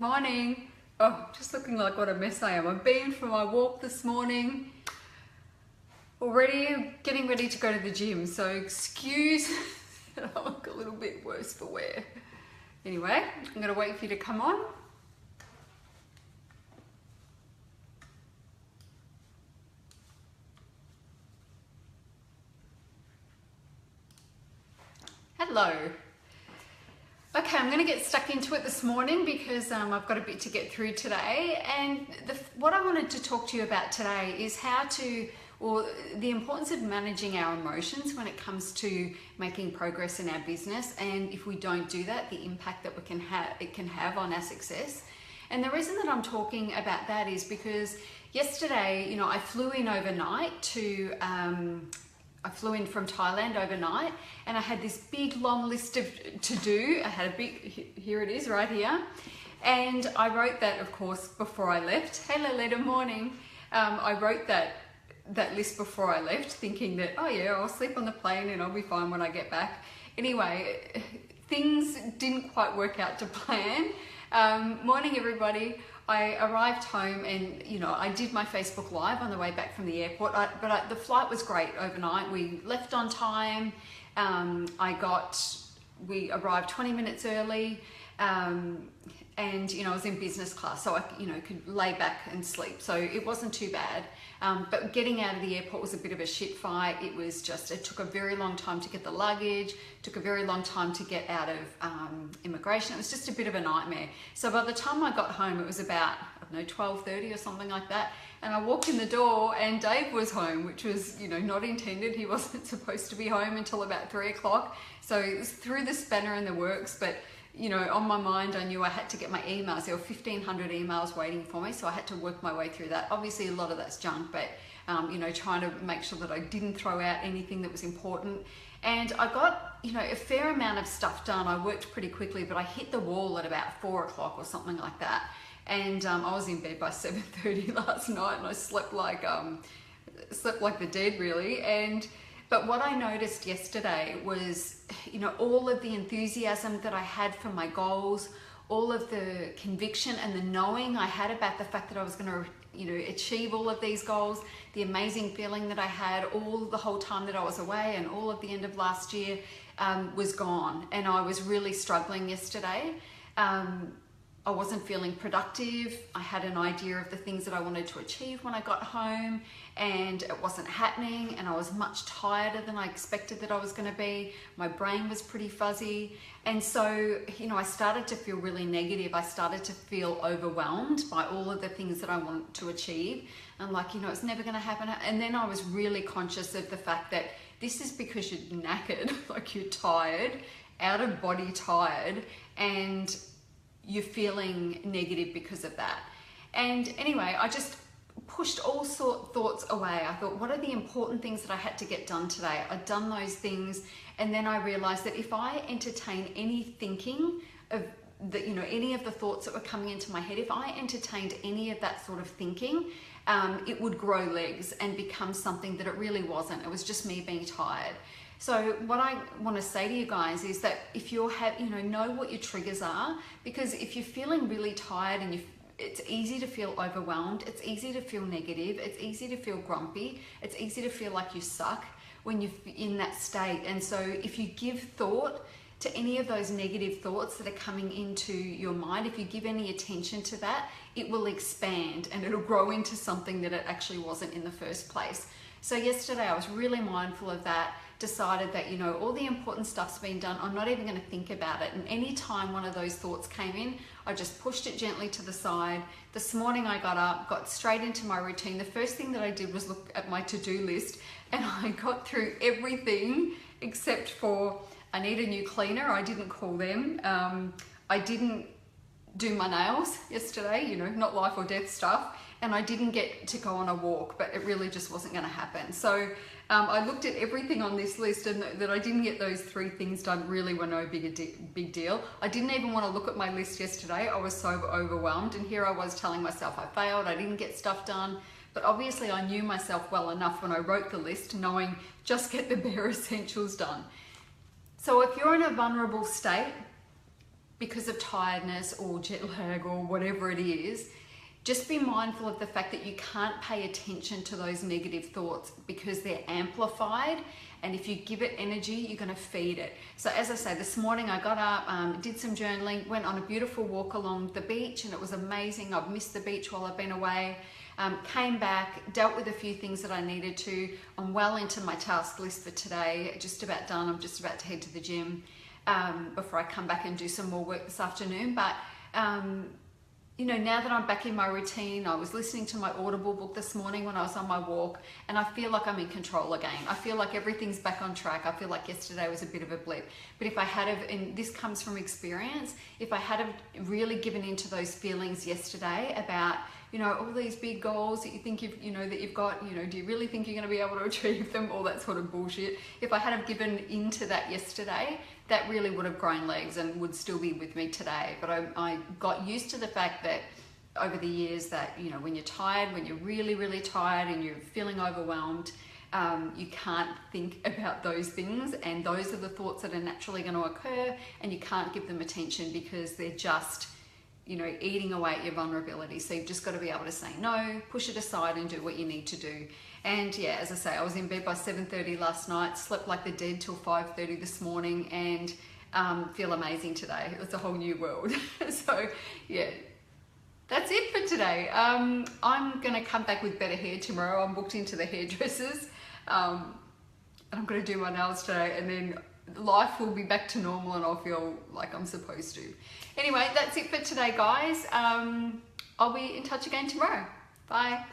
Morning. Oh, just looking like what a mess I am. I've been for my walk this morning. Already getting ready to go to the gym, so excuse that I look a little bit worse for wear. Anyway, I'm gonna wait for you to come on. Hello. Okay, I'm going to get stuck into it this morning because I've got a bit to get through today, and what I wanted to talk to you about today is the importance of managing our emotions when it comes to making progress in our business, and if we don't do that, the impact that it can have on our success. And the reason that I'm talking about that is because yesterday, I flew in overnight I flew in from Thailand overnight, and I had this big long list of to do. I had here it is right here. And I wrote that, of course, before I left. Hey Lolita, morning. I wrote that list before I left, thinking that, oh yeah, I'll sleep on the plane and I'll be fine when I get back. Anyway, things didn't quite work out to plan. Morning everybody. I arrived home and, I did my Facebook Live on the way back from the airport, but the flight was great overnight. We left on time. We arrived 20 minutes early, and, I was in business class, so I, could lay back and sleep. So it wasn't too bad. But getting out of the airport was a bit of a shit fight. It took a very long time to get the luggage, took a very long time to get out of immigration. It was just a bit of a nightmare. So by the time I got home, it was about, 12:30 or something like that. And I walked in the door and Dave was home, which was, not intended. He wasn't supposed to be home until about 3 o'clock. So it was through the spanner in the works, but on my mind, I knew I had to get my emails. There were 1,500 emails waiting for me, so I had to work my way through that. Obviously, a lot of that's junk, but, trying to make sure that I didn't throw out anything that was important. And I got, a fair amount of stuff done. I worked pretty quickly, but I hit the wall at about 4 o'clock or something like that. And I was in bed by 7:30 last night, and I slept like the dead, really. But what I noticed yesterday was, all of the enthusiasm that I had for my goals, all of the conviction and the knowing I had about the fact that I was going to, achieve all of these goals, the amazing feeling that I had all the whole time that I was away and all of the end of last year was gone. And I was really struggling yesterday. I wasn't feeling productive. I had an idea of the things that I wanted to achieve when I got home, and it wasn't happening, and I was much tireder than I expected that I was going to be. My brain was pretty fuzzy, and so I started to feel really negative. I started to feel overwhelmed by all of the things that I want to achieve. I'm like, it's never going to happen. And then I was really conscious of the fact that this is because you're knackered, like you're tired, out of body tired, and you're feeling negative because of that. And anyway, I just pushed all thoughts away. I thought, what are the important things that I had to get done today? I'd done those things, and then I realized that if I entertain any thinking of any of the thoughts that were coming into my head, if I entertained any of that sort of thinking, it would grow legs and become something that it really wasn't. It was just me being tired. So what I want to say to you guys is that if you know what your triggers are, because if you're feeling really tired and it's easy to feel overwhelmed, it's easy to feel negative, it's easy to feel grumpy, it's easy to feel like you suck when you're in that state. And so if you give thought to any of those negative thoughts that are coming into your mind, if you give any attention to that, it will expand and it'll grow into something that it actually wasn't in the first place. So yesterday I was really mindful of that, decided that, all the important stuff's been done. I'm not even going to think about it. And any time one of those thoughts came in, I just pushed it gently to the side. This morning I got up, got straight into my routine. The first thing that I did was look at my to-do list, and I got through everything except for I need a new cleaner. I didn't call them. I didn't do my nails yesterday, not life or death stuff. And I didn't get to go on a walk, but it really just wasn't going to happen. So I looked at everything on this list, and that I didn't get those 3 things done really were no big deal. I didn't even want to look at my list yesterday. I was so overwhelmed, and here I was telling myself I failed, I didn't get stuff done. But obviously I knew myself well enough when I wrote the list, knowing just get the bare essentials done. So if you're in a vulnerable state, because of tiredness or jet lag or whatever it is, just be mindful of the fact that you can't pay attention to those negative thoughts because they're amplified. And if you give it energy, you're going to feed it. So as I say, this morning I got up, did some journaling, went on a beautiful walk along the beach, and it was amazing. I've missed the beach while I've been away. Came back, dealt with a few things that I needed to. I'm well into my task list for today, just about done. I'm just about to head to the gym before I come back and do some more work this afternoon. But you know, now that I'm back in my routine, I was listening to my Audible book this morning when I was on my walk, and I feel like I'm in control again. I feel like everything's back on track. I feel like yesterday was a bit of a blip. But if I had have, and this comes from experience, if I had have really given into those feelings yesterday about, you know, all these big goals that you think you've, you know, that you've got, you know, do you really think you're going to be able to achieve them? All that sort of bullshit. If I had have given into that yesterday, that really would have grown legs and would still be with me today. But I got used to the fact that over the years that, you know, when you're tired, when you're really, really tired and you're feeling overwhelmed, you can't think about those things, and those are the thoughts that are naturally going to occur, and you can't give them attention because they're just, you know, eating away at your vulnerability. So you've just got to be able to say no, push it aside and do what you need to do. And yeah, as I say, I was in bed by 7:30 last night, slept like the dead till 5:30 this morning, and feel amazing today. It's a whole new world. So yeah, that's it for today. I'm going to come back with better hair tomorrow. I'm booked into the hairdressers. And I'm going to do my nails today, and then life will be back to normal and I'll feel like I'm supposed to. Anyway, that's it for today, guys. I'll be in touch again tomorrow. Bye.